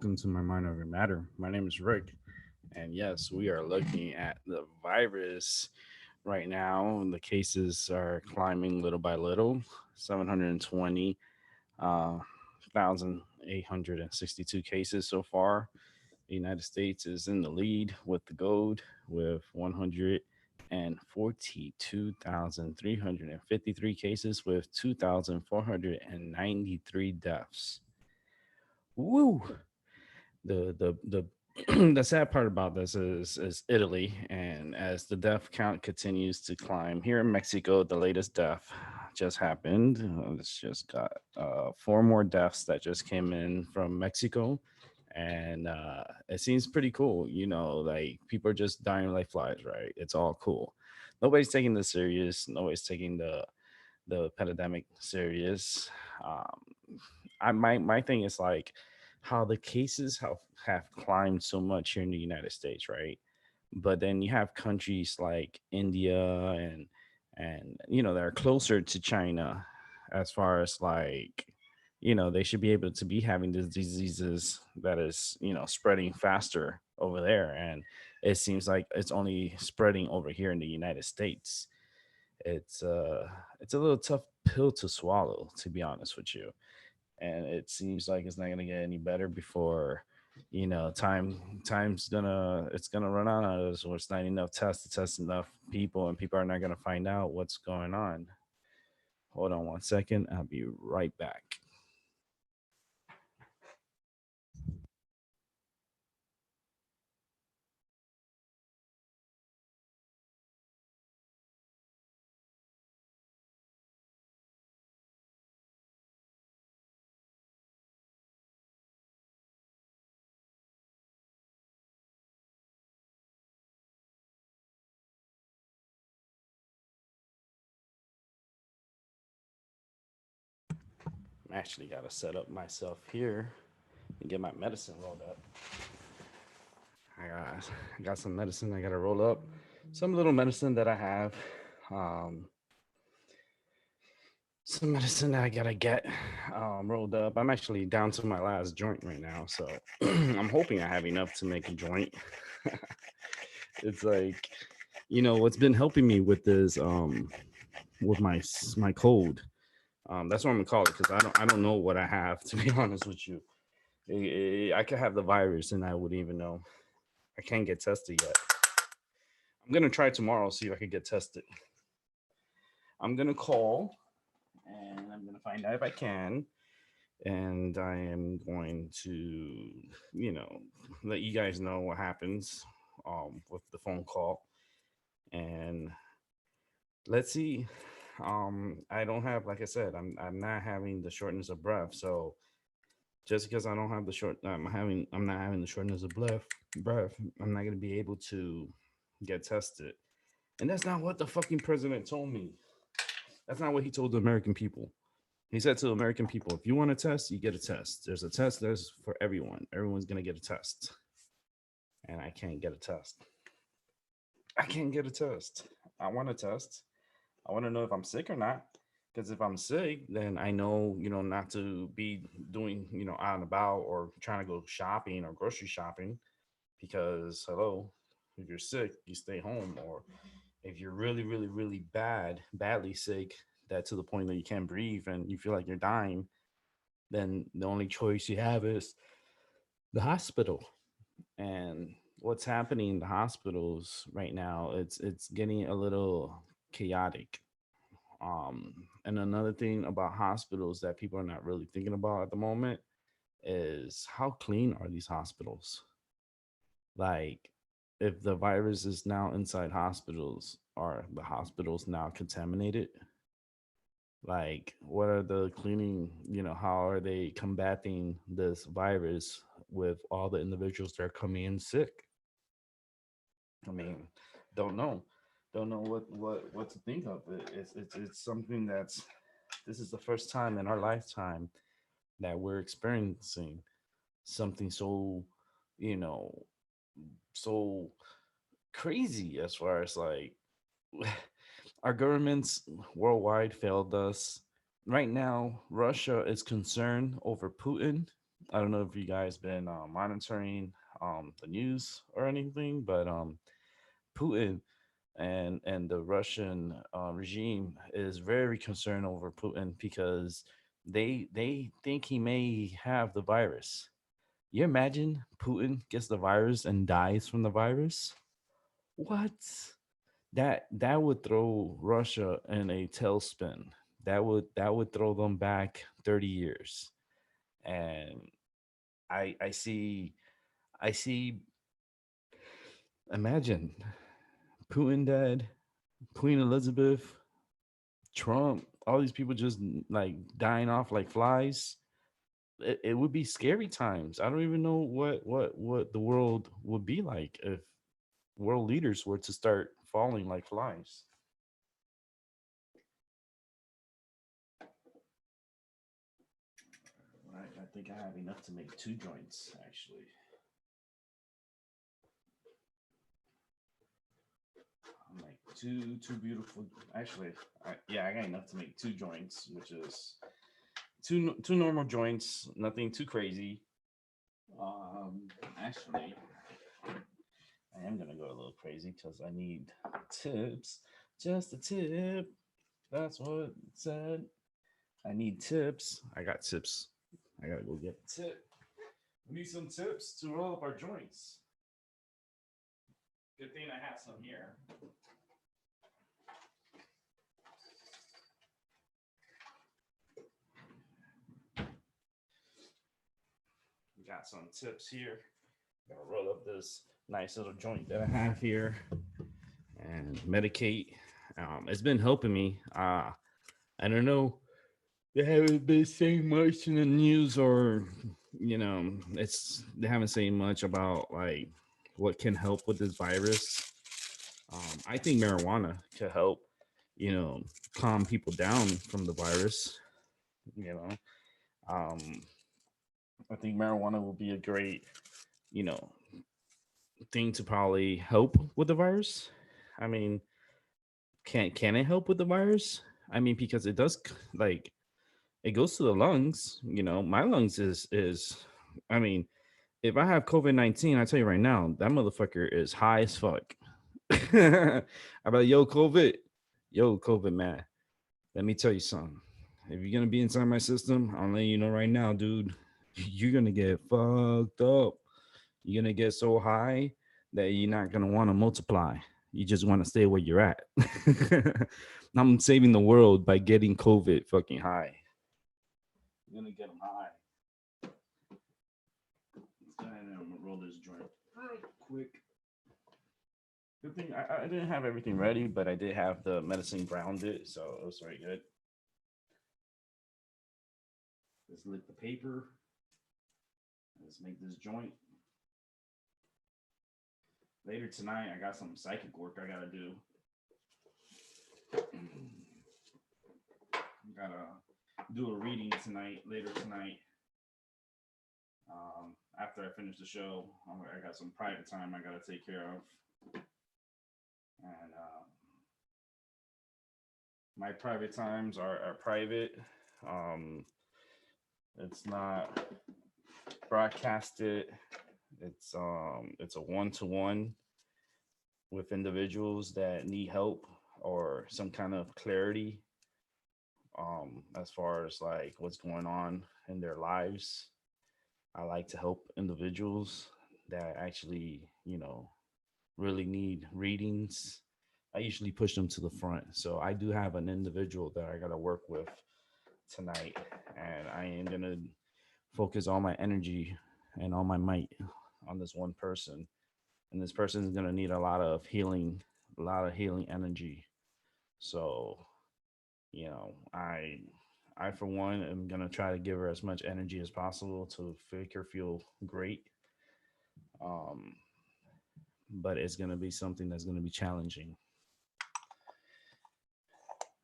welcome to my Mind Over Matter. My name is Rick, and yes, we are looking at the virus right now. The cases are climbing little by little 720 1,862 cases so far. The United States is in the lead with the gold with 142,353 cases with 2,493 deaths. Woo! The the sad part about this is Italy, and as the death count continues to climb here in Mexico, the latest death just happened. It's just got four more deaths that just came in from Mexico, and it seems pretty cool. Like people are just dying like flies, right? It's all cool. Nobody's taking this serious. Nobody's taking the pandemic serious. My thing is like how the cases have climbed so much here in the United States, right? But then you have countries like India and that are closer to China as far as like they should be able to be having these diseases that is spreading faster over there, and it seems like it's only spreading over here in the United States. It's a little tough pill to swallow, to be honest with you, and it seems like it's not going to get any better before time's gonna run out on us, or it's not enough tests to test enough people, and people are not going to find out what's going on. Hold on one second, I'll be right back. I'm actually got to set up myself here and get my medicine rolled up. I got some medicine I got to roll up, some little medicine that I have, um some medicine that I gotta get rolled up. I'm actually down to my last joint right now, so I'm hoping I have enough to make a joint. It's like, what's been helping me with this, with my cold. That's what I'm gonna call it, because I don't know what I have, to be honest with you. I could have the virus and I wouldn't even know. I can't get tested yet. I'm gonna try tomorrow, see if I can get tested. I'm gonna call and I'm gonna find out if I can, and I am going to, let you guys know what happens with the phone call, and let's see. I don't have, like I said, I'm not having the shortness of breath, so just because I don't have I'm not having the shortness of breath, I'm not gonna be able to get tested, and that's not what the fucking president told me. That's not what he told the American people. He said to the American people, if you want a test, you get a test. There's a test, there's for everyone. Everyone's going to get a test. And I can't get a test. I can't get a test. I want a test. I want to know if I'm sick or not. Because if I'm sick, then I know, not to be doing, out and about or trying to go shopping or grocery shopping. Because, hello, if you're sick, you stay home. Or if you're really, really, really badly sick, that to the point that you can't breathe and you feel like you're dying, then the only choice you have is the hospital. And what's happening in the hospitals right now, it's getting a little chaotic. And another thing about hospitals that people are not really thinking about at the moment is how clean are these hospitals? Like, if the virus is now inside hospitals, are the hospitals now contaminated? Like, what are the cleaning, how are they combating this virus with all the individuals that are coming in sick? I mean, don't know. Don't know what to think of it. It's something that's this is the first time in our lifetime that we're experiencing something so, you know, so crazy, as far as like our governments worldwide failed us. Right now, Russia is concerned over Putin. I don't know if you guys been monitoring the news or anything, but Putin and the Russian regime is very concerned over Putin because they think he may have the virus. You imagine Putin gets the virus and dies from the virus? What? That would throw Russia in a tailspin. That would throw them back 30 years. And I see imagine Putin dead, Queen Elizabeth, Trump, all these people just like dying off like flies. It would be scary times. I don't even know what the world would be like if world leaders were to start falling like flies. Right, I think I have enough to make two joints actually. I'm like two beautiful. Actually, yeah, I got enough to make two joints, which is two normal joints, nothing too crazy. Actually, I am gonna go a little crazy because I need tips. Just a tip. That's what it said. I need tips. I got tips. I gotta go get a tip. We need some tips to roll up our joints. Good thing I have some here. We got some tips here. Gonna roll up this nice little joint that I have here and medicate. It's been helping me. I don't know. They haven't been saying much in the news, or they haven't saying much about like what can help with this virus. I think marijuana could help, you know, calm people down from the virus. You know, um, I think marijuana will be a great, you know, thing to probably help with the virus. I mean, can it help with the virus? I mean, because it does like it goes to the lungs. My lungs is. I mean, if I have COVID-19, I tell you right now, that motherfucker is high as fuck. I'm like, yo, COVID, man. Let me tell you something. If you're gonna be inside my system, I'm letting you know right now, dude. You're gonna get fucked up. You're gonna get so high that you're not gonna want to multiply. You just want to stay where you're at. I'm saving the world by getting COVID fucking high. You're gonna get them high. Let's go ahead and I'm gonna roll this joint real quick. Good thing I didn't have everything ready, but I did have the medicine grounded, so it was very good. Let's lick the paper. Let's make this joint. Later tonight, I got some psychic work I gotta do. Gotta do a reading tonight, later tonight. After I finish the show, I got some private time I gotta take care of, and my private times are private. Um, it's not broadcasted. It's a one-to-one with individuals that need help or some kind of clarity, as far as like what's going on in their lives. I like to help individuals that actually, really need readings. I usually push them to the front. So I do have an individual that I got to work with tonight, and I am going to focus all my energy and all my might on this one person. And this person is going to need a lot of healing energy. So, I for one am going to try to give her as much energy as possible to make her feel great. Um, but it's going to be something that's going to be challenging,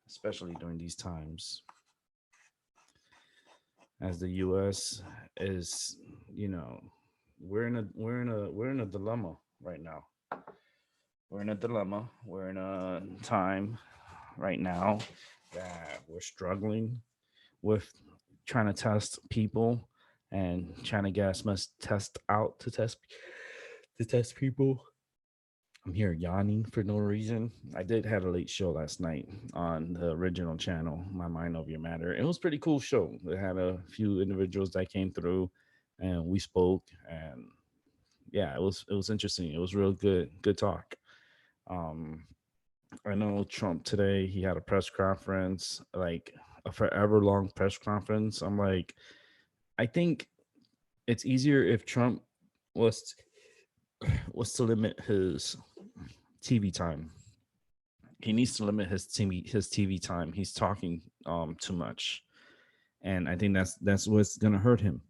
especially during these times, as the US is, you know, we're in a dilemma right now. We're in a dilemma. We're in a time right now that we're struggling with trying to test people and China Gas must test out to test people. I'm here yawning for no reason. I did had a late show last night on the original channel, My Mind Over Your Matter. It was a pretty cool show. It had a few individuals that came through, and we spoke, and yeah, it was interesting. It was real good talk. Um, I know Trump today, he had a press conference, like a forever long press conference. I'm like, I think it's easier if Trump was was to limit his TV time. He needs to limit his TV time. He's talking too much, and I think that's what's gonna hurt him.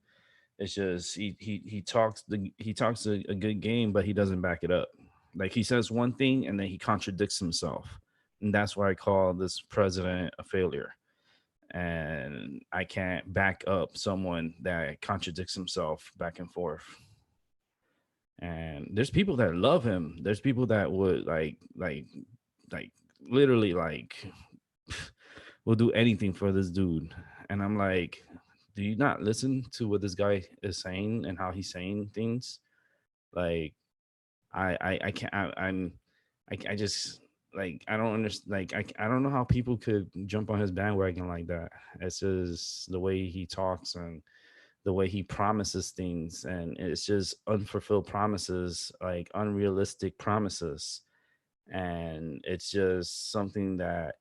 It's just he talks a good game, but he doesn't back it up. Like he says one thing and then he contradicts himself, and that's why I call this president a failure. And I can't back up someone that contradicts himself back and forth. And there's people that love him. There's people that would like literally like will do anything for this dude. And I'm like, do you not listen to what this guy is saying and how he's saying things? Like, I can't. I just like I don't understand. Like I don't know how people could jump on his bandwagon like that. It's just the way he talks and the way he promises things, and it's just unfulfilled promises, like unrealistic promises, and it's just something that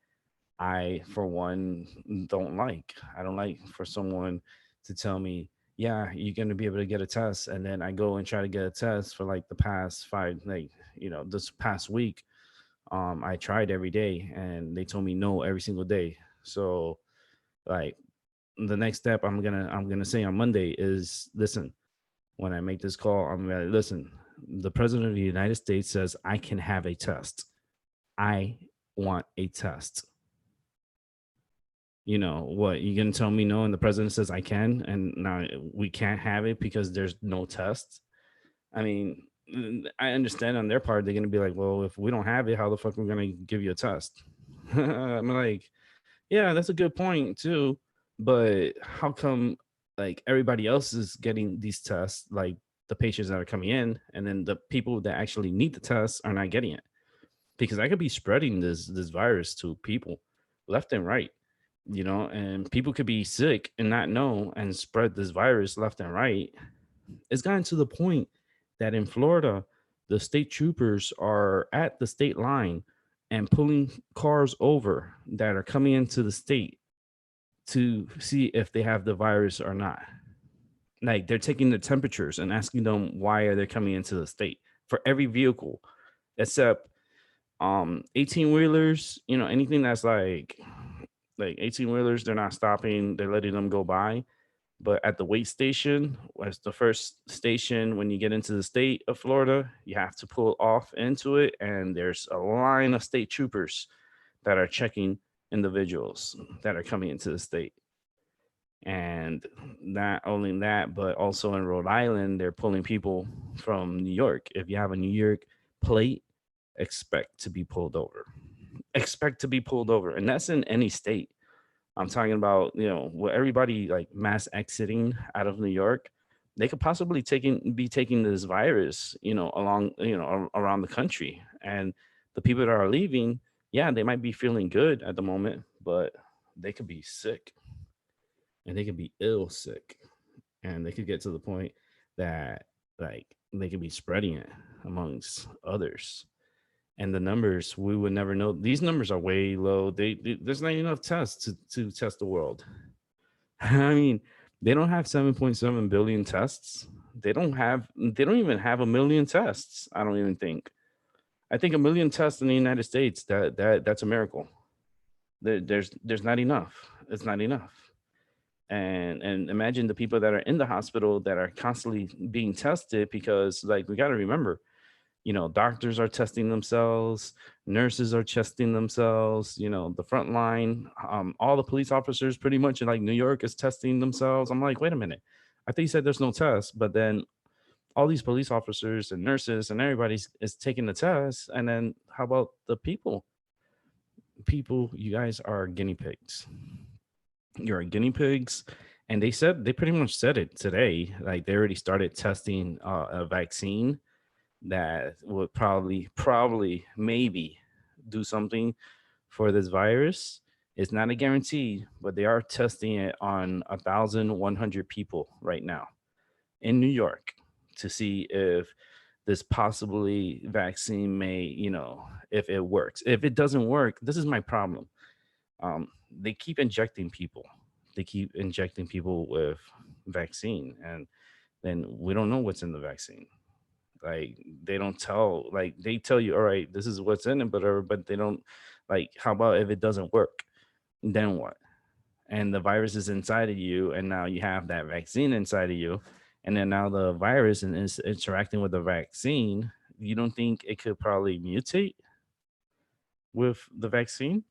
I, for one, don't like. I don't like for someone to tell me, yeah, you're going to be able to get a test. And then I go and try to get a test for like the past five, like, this past week. I tried every day and they told me no every single day. So, like, the next step I'm gonna say on Monday is listen, when I make this call, I'm gonna listen. The president of the United States says I can have a test. I want a test. What, you gonna tell me no and the president says I can, and now we can't have it because there's no test? I mean, I understand on their part they're gonna be like, well, if we don't have it, how the fuck are we gonna give you a test? I'm like, yeah, that's a good point too, but how come like everybody else is getting these tests, like the patients that are coming in, and then the people that actually need the tests are not getting it? Because I could be spreading this virus to people left and right, and people could be sick and not know and spread this virus left and right. It's gotten to the point that in Florida, the state troopers are at the state line and pulling cars over that are coming into the state to see if they have the virus or not. Like they're taking the temperatures and asking them why are they coming into the state for every vehicle except 18 wheelers, anything that's like 18 wheelers, they're not stopping, they're letting them go by. But at the wait station, was the first station when you get into the state of Florida, you have to pull off into it, and there's a line of state troopers that are checking individuals that are coming into the state. And not only that, but also in Rhode Island, they're pulling people from New York. If you have a New York plate, expect to be pulled over. Expect to be pulled over. And that's in any state. I'm talking about, with everybody like mass exiting out of New York, they could possibly be taking this virus, along, around the country. And the people that are leaving, yeah, they might be feeling good at the moment, but they could be sick, and they could be ill sick, and they could get to the point that like they could be spreading it amongst others. And the numbers, we would never know. These numbers are way low. There's not enough tests to test the world. I mean, they don't have 7.7 billion tests. They don't even have a million tests. I don't even think. I think a million tests in the United States, that's a miracle. There's not enough. It's not enough. And imagine the people that are in the hospital that are constantly being tested, because like we got to remember, doctors are testing themselves, nurses are testing themselves, the front line, all the police officers pretty much in like New York is testing themselves. I'm like, wait a minute, I think you said there's no test, but then all these police officers and nurses and everybody is taking the test, and then how about the people? You guys are guinea pigs. You're guinea pigs, And they pretty much said it today. Like they already started testing a vaccine that would probably, maybe do something for this virus. It's not a guarantee, but they are testing it on 1,100 people right now in New York to see if this possibly vaccine may, if it works. If it doesn't work, this is my problem. They keep injecting people. They keep injecting people with vaccine, and then we don't know what's in the vaccine. Like they don't tell, like they tell you, all right, this is what's in it, but they don't, like, how about if it doesn't work? Then what? And the virus is inside of you, and now you have that vaccine inside of you, and then now the virus is interacting with the vaccine. You don't think it could probably mutate with the vaccine?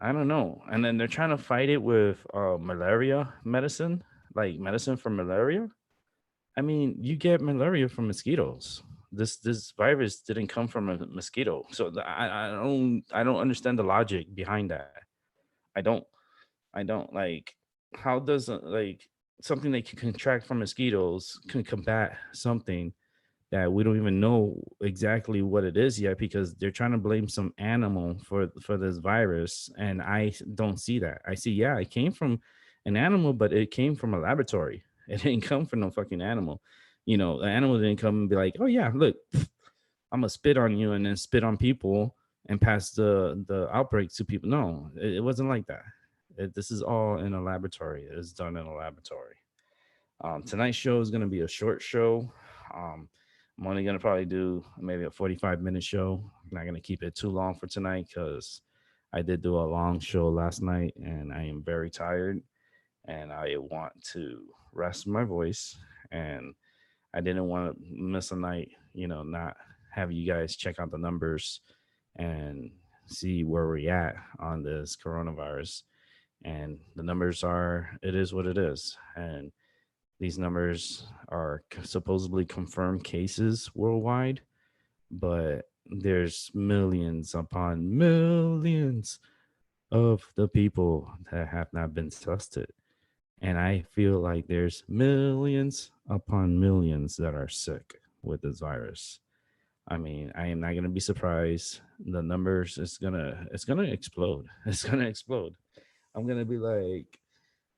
I don't know. And then they're trying to fight it with malaria medicine, like medicine for malaria. I mean, you get malaria from mosquitoes. This virus didn't come from a mosquito, so I don't understand the logic behind that. I don't I don't like, how does like something that can contract from mosquitoes can combat something that we don't even know exactly what it is yet, because they're trying to blame some animal for this virus, and don't see that. I see, yeah, it came from an animal, but it came from a laboratory. It didn't come from no fucking animal. The animal didn't come and be like, oh yeah, look, I'm gonna spit on you and then spit on people and pass the outbreak to people. No, it wasn't like that. This is all in a laboratory. It's done in a laboratory. Tonight's show is gonna be a short show. Um, I'm only gonna probably do maybe a 45-minute show. I'm not gonna keep it too long for tonight because I did do a long show last night and I am very tired and I want to rest my voice, and I didn't want to miss a night, not have you guys check out the numbers and see where we're at on this coronavirus. And the numbers are, it is what it is. And these numbers are supposedly confirmed cases worldwide, but there's millions upon millions of the people that have not been tested. And I feel like there's millions upon millions that are sick with this virus. I mean, I am not going to be surprised. The numbers is it's going to explode. It's going to explode. I'm going to be like,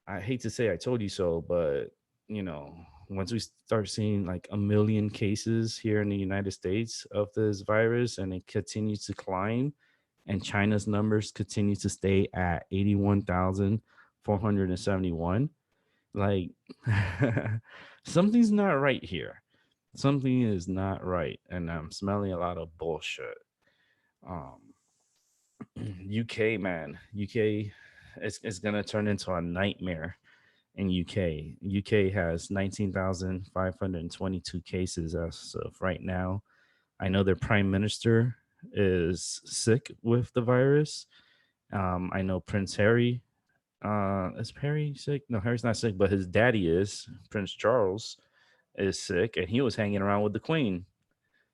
I hate to say I told you so, but you know, once we start seeing like a million cases here in the United States of this virus and it continues to climb, and China's numbers continue to stay at 81,471, like something's not right here. Something is not right, and I'm smelling a lot of bullshit. Um, UK, man, UK is gonna turn into a nightmare in UK. UK has 19,522 cases as of right now. I know their prime minister is sick with the virus. I know Prince Harry. Is Harry sick? No, Harry's not sick, but his daddy is. Prince Charles is sick, and he was hanging around with the Queen.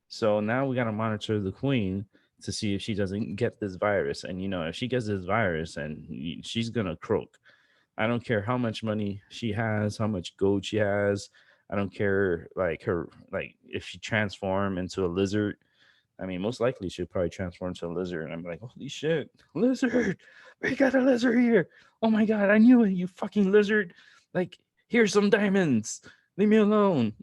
So now we got to monitor the Queen to see if she doesn't get this virus. And if she gets this virus, and she's gonna croak. I don't care how much money she has, how much gold she has. I don't care, like, her, like, if she transform into a lizard. I mean, most likely she'll probably transform into a lizard, and I'm like, holy shit, lizard! We got a lizard here! Oh my god, I knew it, you fucking lizard! Like, here's some diamonds. Leave me alone.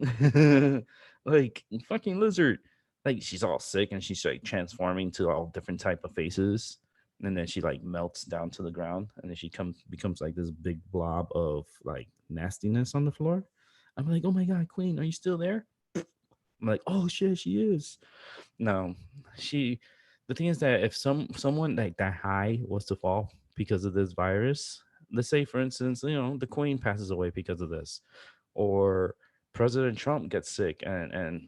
Like, fucking lizard. Like, she's all sick and she's like transforming to all different type of faces, and then she like melts down to the ground, and then she comes becomes like this big blob of like nastiness on the floor. I'm like, oh my god, Queen, are you still there? I'm like, oh shit, she is. No, she. The thing is that if someone like that high was to fall because of this virus, let's say for instance, the Queen passes away because of this, or President Trump gets sick, and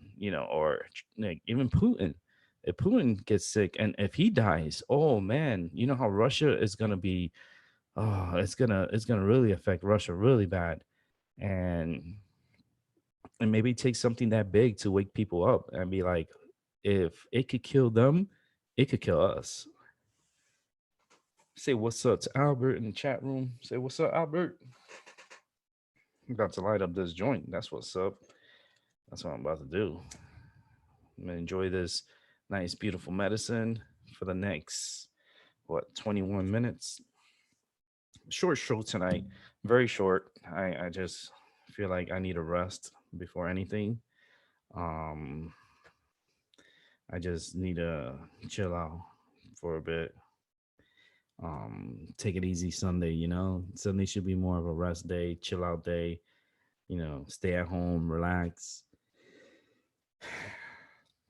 or like even Putin. If Putin gets sick and if he dies, oh man, you know how Russia is gonna be. Oh, it's gonna really affect Russia really bad, and maybe take something that big to wake people up and be like, if it could kill them, it could kill us. Say what's up to Albert in the chat room. Say what's up, Albert. I'm about to light up this joint. That's what's up. That's what I'm about to do. I'm gonna enjoy this nice, beautiful medicine for the next 21 minutes. Short show tonight. Very short. I just feel like I need a rest before anything. Um, I just need to chill out for a bit. Take it easy Sunday. Sunday should be more of a rest day, chill out day. Stay at home, relax.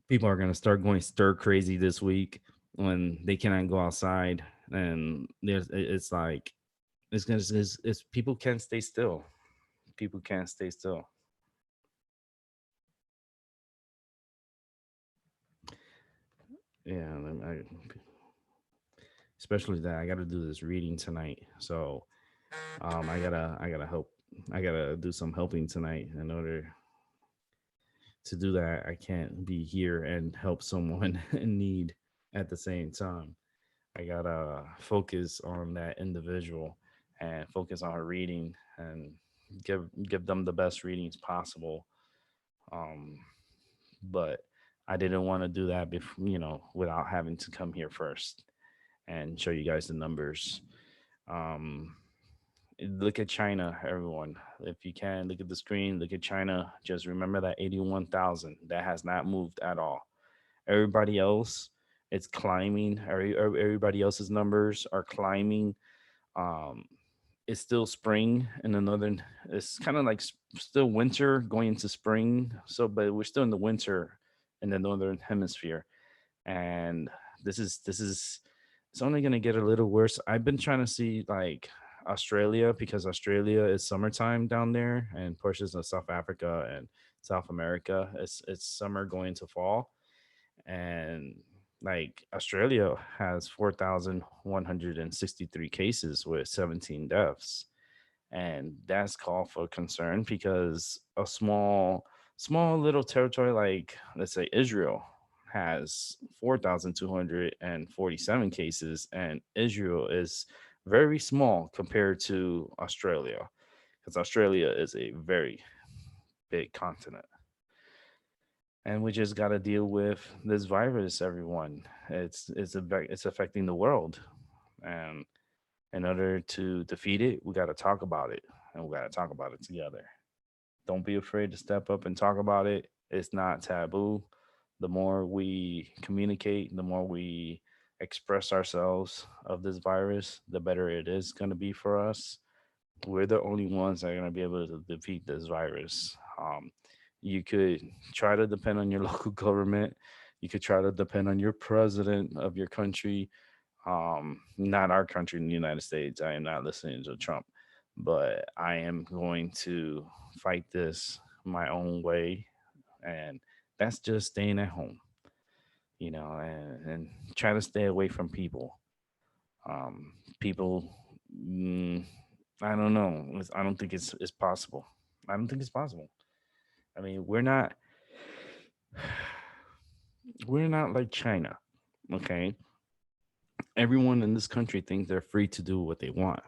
People are gonna start going stir crazy this week when they cannot go outside, and it's like it's people can't stay still. People can't stay still. Yeah, especially that I got to do this reading tonight. So I gotta help. I gotta do some helping tonight. In order to do that, I can't be here and help someone in need at the same time. I gotta focus on that individual and focus on her reading and give them the best readings possible. Um, but I didn't want to do that before, without having to come here first and show you guys the numbers. Um, Look at China, everyone. If you can, look at the screen, look at China. Just remember that 81,000. That has not moved at all. Everybody else, it's climbing. Everybody else's numbers are climbing. Um, it's still spring in the northern. It's kind of like still winter going into spring. So, but we're still in the winter in the northern hemisphere, and this is it's only going to get a little worse. I've been trying to see like Australia, because Australia is summertime down there, and portions of South Africa and South America, it's summer going to fall. And like Australia has 4,163 cases with 17 deaths, and that's call for concern because a small little territory like, let's say, Israel has 4,247 cases, and Israel is very small compared to Australia, because Australia is a very big continent. And we just got to deal with this virus, everyone. It's affecting the world, and in order to defeat it, we got to talk about it, and we got to talk about it together. Don't be afraid to step up and talk about it. It's not taboo. The more we communicate, the more we express ourselves of this virus, the better it is going to be for us. We're the only ones that are going to be able to defeat this virus. You could try to depend on your local government. You could try to depend on your president of your country. Not our country in the United States. I am not listening to Trump, but I am going to fight this my own way, and that's just staying at home, and try to stay away from people. People, mm, I don't know. I don't think it's possible. I don't think it's possible. I mean, we're not like China, okay? Everyone in this country thinks they're free to do what they want,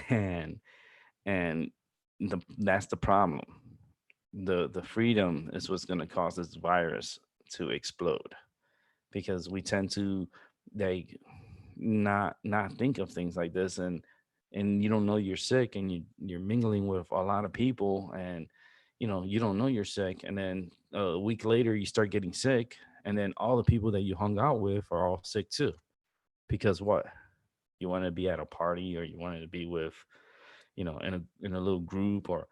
and and that's the problem. The freedom is what's going to cause this virus to explode, because we tend to like not think of things like this, and you don't know you're sick, and you're mingling with a lot of people, and you don't know you're sick, and then a week later you start getting sick, and then all the people that you hung out with are all sick too. Because what? You want to be at a party, or you wanted to be with, in a little group, or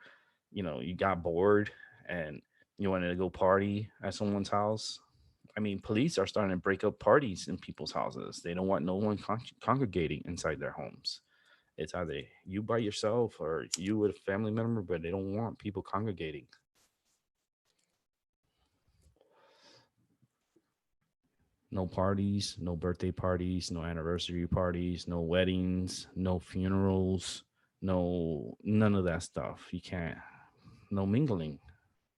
you got bored and you wanted to go party at someone's house. I mean, police are starting to break up parties in people's houses. They don't want no one congregating inside their homes. It's either you by yourself or you with a family member, but they don't want people congregating. No parties, no birthday parties, no anniversary parties, no weddings, no funerals, no none of that stuff. You can't. No mingling,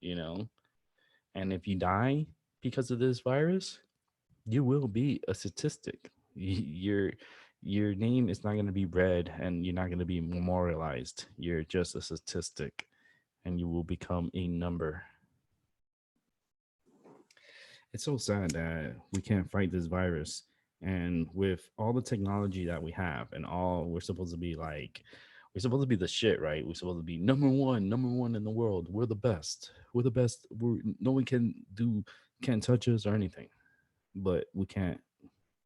you know. And if you die because of this virus, you will be a statistic. You're your name is not going to be read and you're not going to be memorialized. You're just a statistic and you will become a number. It's so sad that we can't fight this virus. And with all the technology that we have, and all we're supposed to be like, we're supposed to be the shit, right? We're supposed to be number one in the world. We're the best. We're the best. No one can't touch us or anything. But we can't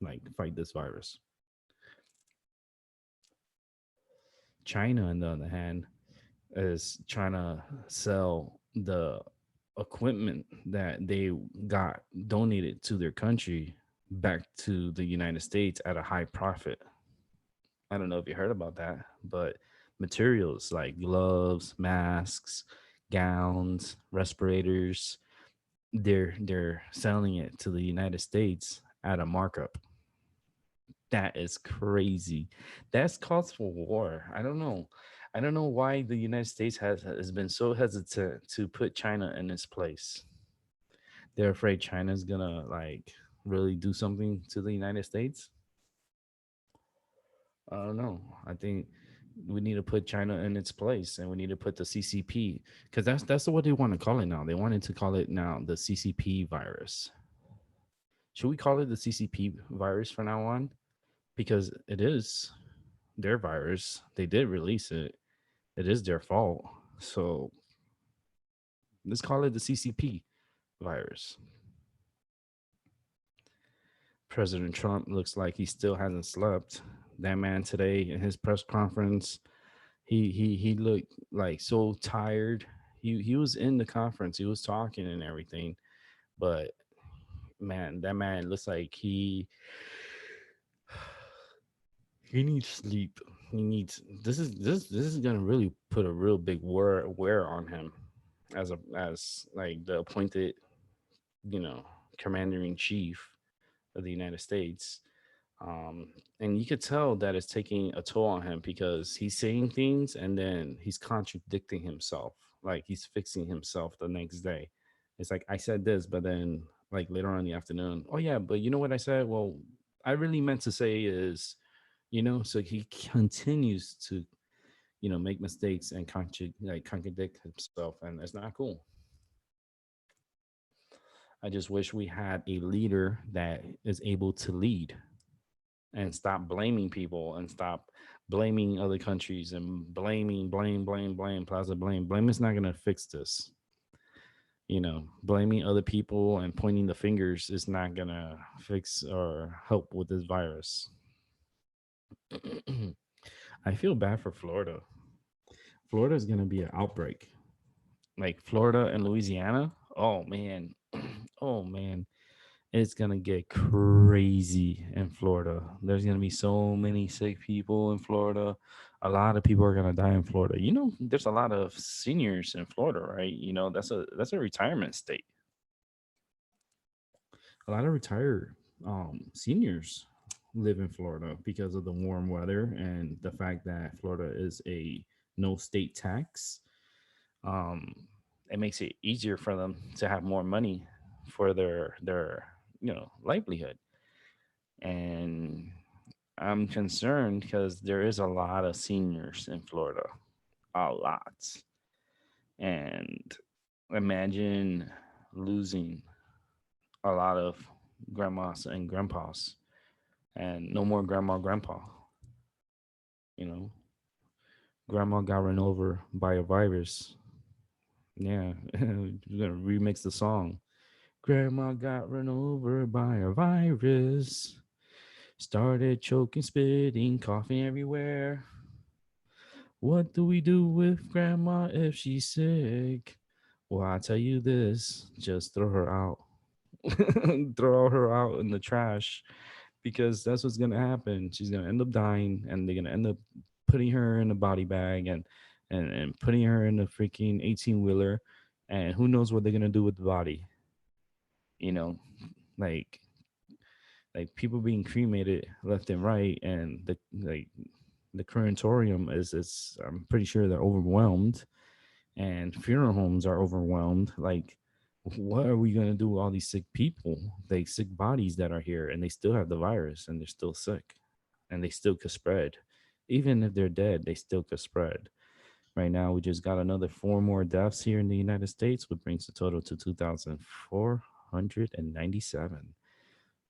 like fight this virus. China, on the other hand, is trying to sell the equipment that they got donated to their country back to the United States at a high profit. I don't know if you heard about that, but materials like gloves, masks, gowns, respirators, they're selling it to the United States at a markup. That is crazy. That's cause for war. I don't know. I don't know why the United States has been so hesitant to put China in its place. They're afraid China's gonna like really do something to the United States. I don't know. I think we need to put China in its place, and we need to put the CCP, because that's what they want to call it now. They wanted to call it now the CCP virus. Should we call it the CCP virus from now on? Because it is their virus. They did release it. It is their fault. So let's call it the CCP virus. President Trump looks like he still hasn't slept. That man today in his press conference, he looked like so tired. He was in the conference, he was talking and everything, but man, that man looks like he needs sleep. He needs this is gonna really put a real big wear on him as like the appointed, you know, commander in chief of the United States. And you could tell that it's taking a toll on him because he's saying things and then he's contradicting himself. Like he's fixing himself the next day. It's like I said this, but then like later on in the afternoon, oh yeah, but you know what I said? Well, I really meant to say is, so he continues to, make mistakes and contradict himself, and it's not cool. I just wish we had a leader that is able to lead and stop blaming people and stop blaming other countries and blame, plaza blame is not going to fix this. Blaming other people and pointing the fingers is not going to fix or help with this virus. I feel bad for Florida. Florida is going to be an outbreak, like Florida and Louisiana. Oh man. Oh man, it's gonna get crazy in Florida. There's gonna be so many sick people in Florida. A lot of people are gonna die in Florida. There's a lot of seniors in Florida, right? That's a retirement state. A lot of retired seniors live in Florida because of the warm weather and the fact that Florida is a no state tax. Um, it makes it easier for them to have more money for their livelihood. And I'm concerned because there is a lot of seniors in Florida, a lot. And imagine losing a lot of grandmas and grandpas, and no more grandma, grandpa. You know, grandma got run over by a virus. Yeah, we're gonna remix the song. Grandma got run over by a virus. Started choking, spitting, coughing everywhere. What do we do with grandma if she's sick? Well, I tell you this, just throw her out. Throw her out in the trash, because that's what's going to happen. She's going to end up dying, and they're going to end up putting her in a body bag and putting her in a freaking 18 wheeler. And who knows what they're going to do with the body? You know, like people being cremated left and right, and the crematorium is I'm pretty sure they're overwhelmed, and funeral homes are overwhelmed. Like, what are we gonna do with all these sick people, like sick bodies that are here, and they still have the virus and they're still sick? and they still could spread. Even if they're dead, they still could spread. Right now, we just got another four more deaths here in the United States, which brings the total to 2,497.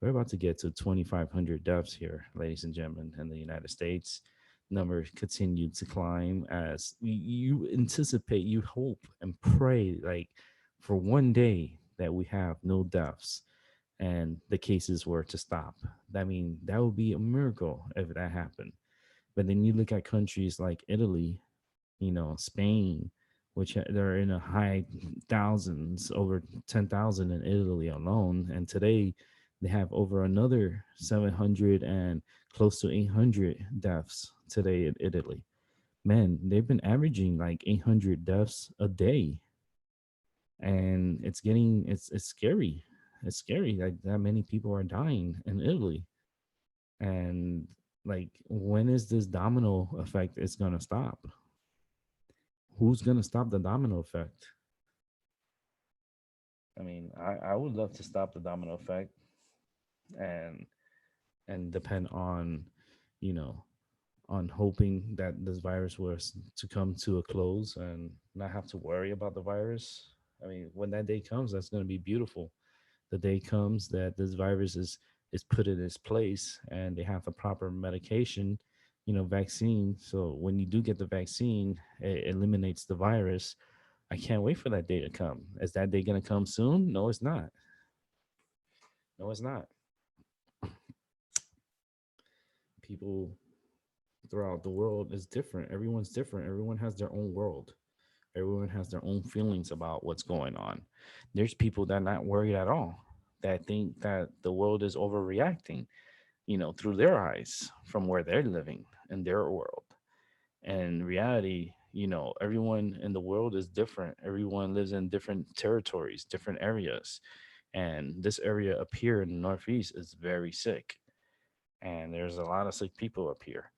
We're about to get to 2,500 deaths here, ladies and gentlemen, in the United States. Numbers continue to climb as you anticipate, you hope and pray, like for one day that we have no deaths and the cases were to stop. I mean, that would be a miracle if that happened. But then you look at countries like Italy, Spain, which they're in a high thousands, over 10,000 in Italy alone. And today they have over another 700 and close to 800 deaths today in Italy. Man, they've been averaging like 800 deaths a day. And it's scary. It's scary that many people are dying in Italy. And like, when is this domino effect is going to stop? Who's going to stop the domino effect? I mean, I would love to stop the domino effect and depend on, you know, on hoping that this virus was to come to a close and not have to worry about the virus. I mean, when that day comes, that's going to be beautiful. The day comes that this virus is put in its place and they have the proper medication, vaccine. So when you do get the vaccine, it eliminates the virus. I can't wait for that day to come. Is that day going to come soon? No, it's not. No, it's not. People throughout the world is different. Everyone's different. Everyone has their own world. Everyone has their own feelings about what's going on. There's people that are not worried at all, that think that the world is overreacting, through their eyes from where they're living in their world. And reality, everyone in the world is different. Everyone lives in different territories, different areas. And this area up here in the Northeast is very sick. And there's a lot of sick people up here.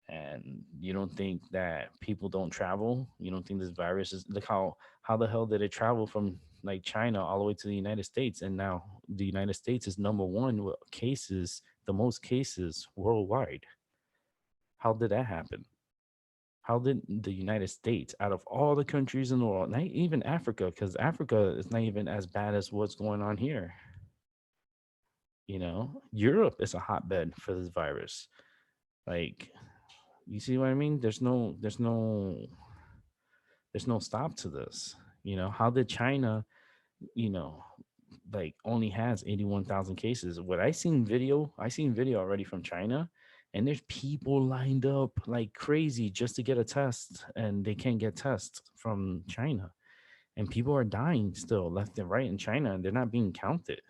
And you don't think that people don't travel? You don't think this virus is, look how the hell did it travel from like China all the way to the United States? And now the United States is number one with cases, the most cases worldwide. How did that happen? How did the United States, out of all the countries in the world, not even Africa, because Africa is not even as bad as what's going on here. Europe is a hotbed for this virus. Like, you see what I mean? There's no stop to this. How did China, you know, like only has 81,000 cases? I seen video already from China, and there's people lined up like crazy just to get a test, and they can't get tests from China. And people are dying still left and right in China, and they're not being counted.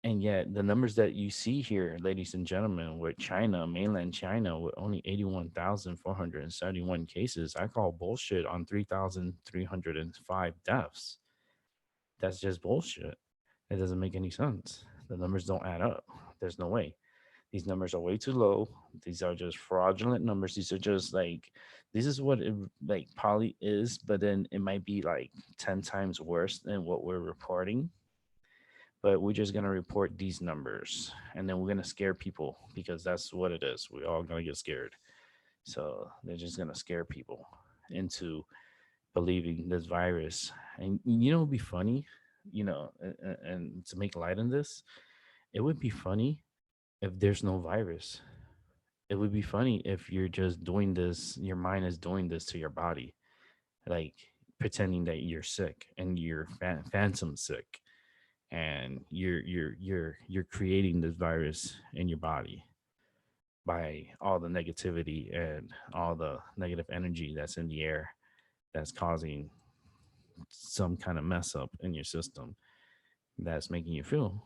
And yet, the numbers that you see here, ladies and gentlemen, with China, mainland China, with only 81,471 cases, I call bullshit on 3,305 deaths. That's just bullshit. It doesn't make any sense. The numbers don't add up. There's no way. These numbers are way too low. These are just fraudulent numbers. These are just like, this is what it like probably is, but then it might be like 10 times worse than what we're reporting. But we're just gonna report these numbers, and then we're gonna scare people because that's what it is. We're all gonna get scared. So they're just gonna scare people into believing this virus. And it'd be funny, and to make light on this, it would be funny if there's no virus. It would be funny if you're just doing this, your mind is doing this to your body, like pretending that you're sick and you're phantom sick, and you're creating this virus in your body by all the negativity and all the negative energy that's in the air, that's causing some kind of mess up in your system, that's making you feel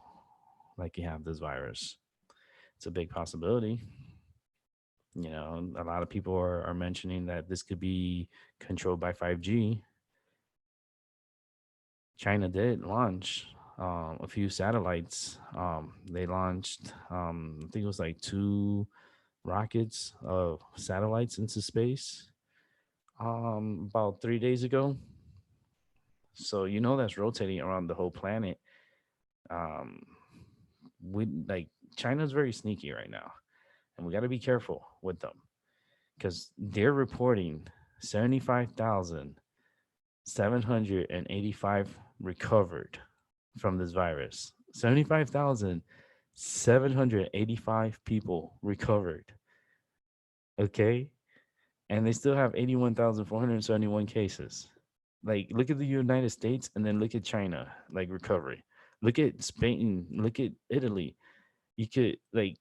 like you have this virus. It's a big possibility. A lot of people are mentioning that this could be controlled by 5G. China did launch a few satellites. They launched, I think it was like two rockets of satellites into space about 3 days ago. So that's rotating around the whole planet. Um, we like China's very sneaky right now, and we got to be careful with them because they're reporting 75,785 recovered from this virus. 75,785 people recovered. Okay. And they still have 81,471 cases. Like, look at the United States and then look at China, like recovery. Look at Spain, look at Italy. You could, like,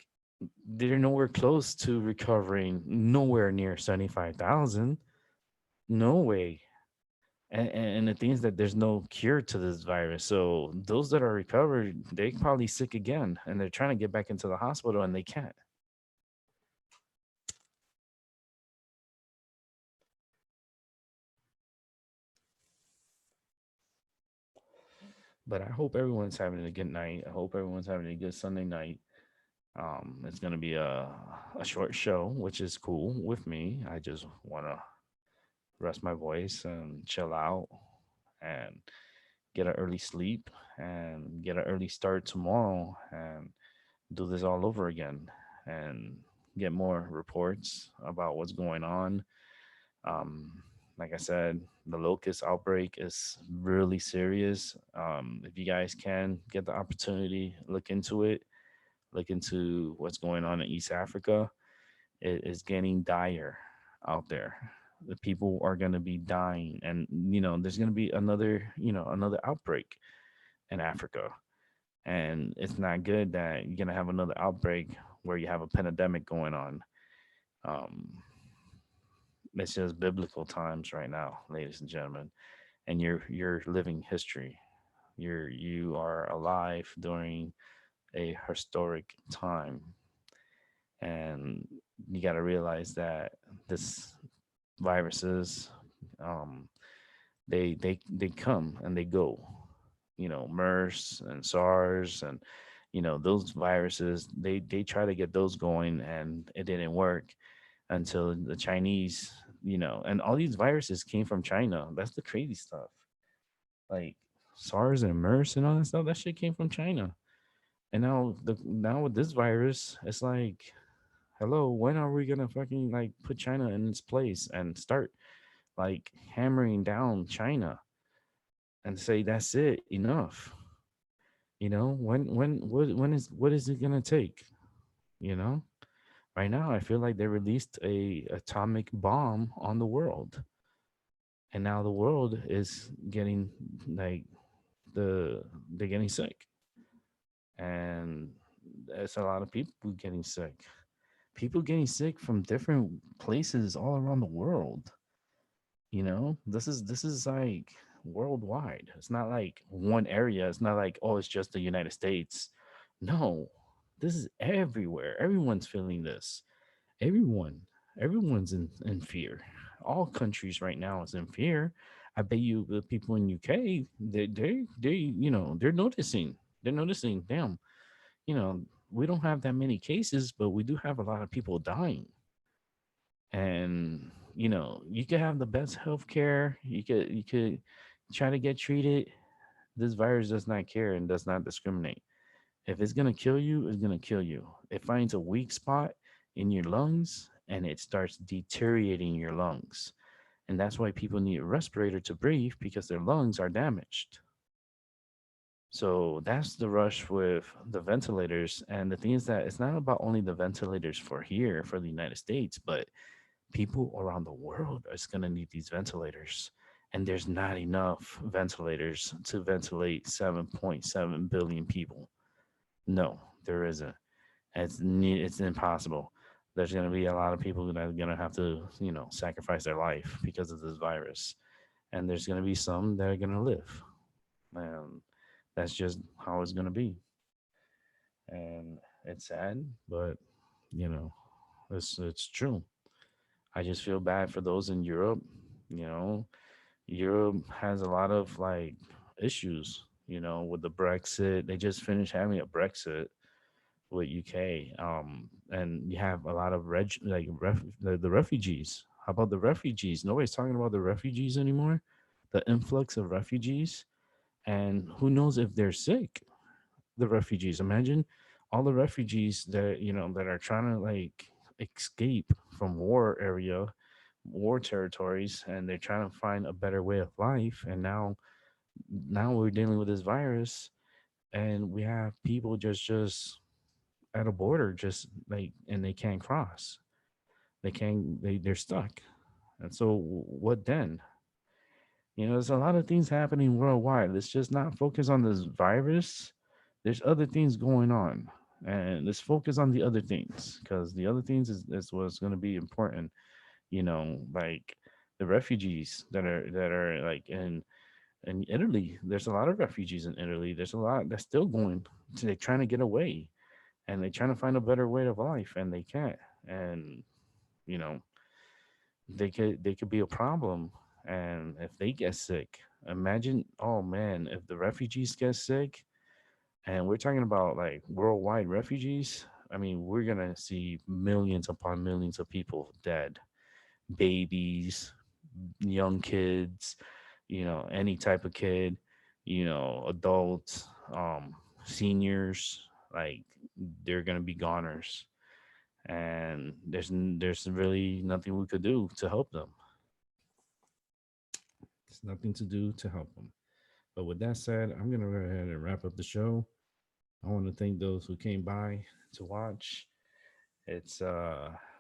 they're nowhere close to recovering, nowhere near 75,000. No way. And the thing is that there's no cure to this virus. So those that are recovered, they probably sick again and they're trying to get back into the hospital and they can't. But I hope everyone's having a good night. I hope everyone's having a good Sunday night. It's gonna be a short show, which is cool with me. I just wanna rest my voice and chill out and get an early sleep and get an early start tomorrow and do this all over again and get more reports about what's going on. Um, like I said, the locust outbreak is really serious. If you guys can get the opportunity, look into it, look into what's going on in East Africa. It is getting dire out there. The people are going to be dying, and there's going to be another outbreak in Africa, and it's not good that you're going to have another outbreak where you have a pandemic going on. Um, it's just biblical times right now, ladies and gentlemen, and you're living history. You are alive during a historic time, and you got to realize that this viruses, um, they come and they go. MERS and SARS and those viruses. They try to get those going, and it didn't work until the Chinese. And all these viruses came from China. That's the crazy stuff. Like SARS and MERS and all that stuff. That shit came from China. And now with this virus, it's like, hello, when are we gonna fucking like put China in its place and start like hammering down China and say that's it, enough? What is it gonna take? You know, right now I feel like they released a atomic bomb on the world, and now the world is getting like they're getting sick, and there's a lot of people getting sick. People getting sick from different places all around the world. This is like worldwide. It's not like one area. It's not like, oh, it's just the United States. No, this is everywhere. Everyone's feeling this. Everyone, everyone's in fear. All countries right now is in fear. I bet you the people in UK, they're noticing. They're noticing. Damn, you know, we don't have that many cases, but we do have a lot of people dying. And you could have the best healthcare. You could try to get treated. This virus does not care and does not discriminate. If it's gonna kill you, it's gonna kill you. It finds a weak spot in your lungs and it starts deteriorating your lungs. And that's why people need a respirator to breathe, because their lungs are damaged. So that's the rush with the ventilators. And the thing is that it's not about only the ventilators for here, for the United States, but people around the world is going to need these ventilators. And there's not enough ventilators to ventilate 7.7 billion people. No, there isn't. It's impossible. There's going to be a lot of people that are going to have to, sacrifice their life because of this virus. And there's going to be some that are going to live. And that's just how it's going to be. And it's sad, but, you know, it's true. I just feel bad for those in Europe. You know, Europe has a lot of like issues, with the Brexit. They just finished having a Brexit with UK. And you have a lot of the refugees. How about the refugees? Nobody's talking about the refugees anymore. The influx of refugees, and who knows if they're sick. The refugees. Imagine all the refugees that that are trying to like escape from war area, war territories, and they're trying to find a better way of life. And now we're dealing with this virus, and we have people just at a border, just like, and they can't cross. They can't. They're stuck. And so, what then? There's a lot of things happening worldwide. Let's just not focus on this virus. There's other things going on, and let's focus on the other things, because the other things is what's going to be important. Like the refugees that are like in Italy. There's a lot of refugees in Italy. There's a lot that's still going. They're trying to get away, and they're trying to find a better way of life, and they can't. And you know, they could be a problem. And if they get sick, imagine, oh man, if the refugees get sick, and we're talking about like worldwide refugees. I mean, we're gonna see millions upon millions of people dead, babies, young kids, any type of kid, adults, seniors, like they're gonna be goners, and there's really nothing we could do to help them. There's nothing to do to help them. But with that said, I'm gonna go ahead and wrap up the show. I want to thank those who came by to watch. It's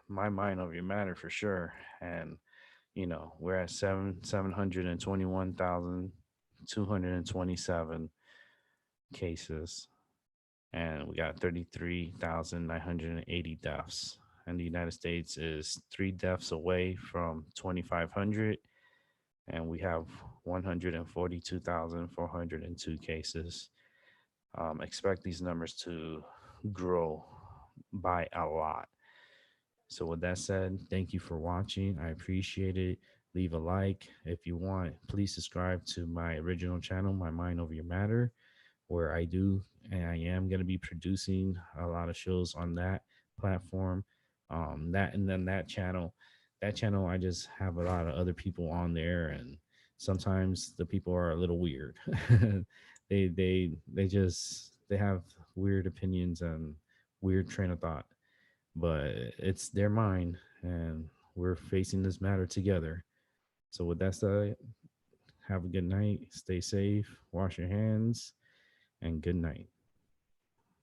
my mind over your matter for sure. And we're at 721,227 cases, and we got 33,980 deaths. And the United States is 3 deaths away from 2,500, and we have 142,402 cases. Expect these numbers to grow by a lot. So, with that said, thank you for watching. I appreciate it. Leave a like if you want. Please subscribe to my original channel, My Mind Over Your Matter, where I do and I am going to be producing a lot of shows on that platform. That and then that channel, I just have a lot of other people on there, and sometimes the people are a little weird. They have weird opinions and weird train of thought, but it's their mind, and we're facing this matter together. So with that said, have a good night, stay safe, wash your hands, and good night.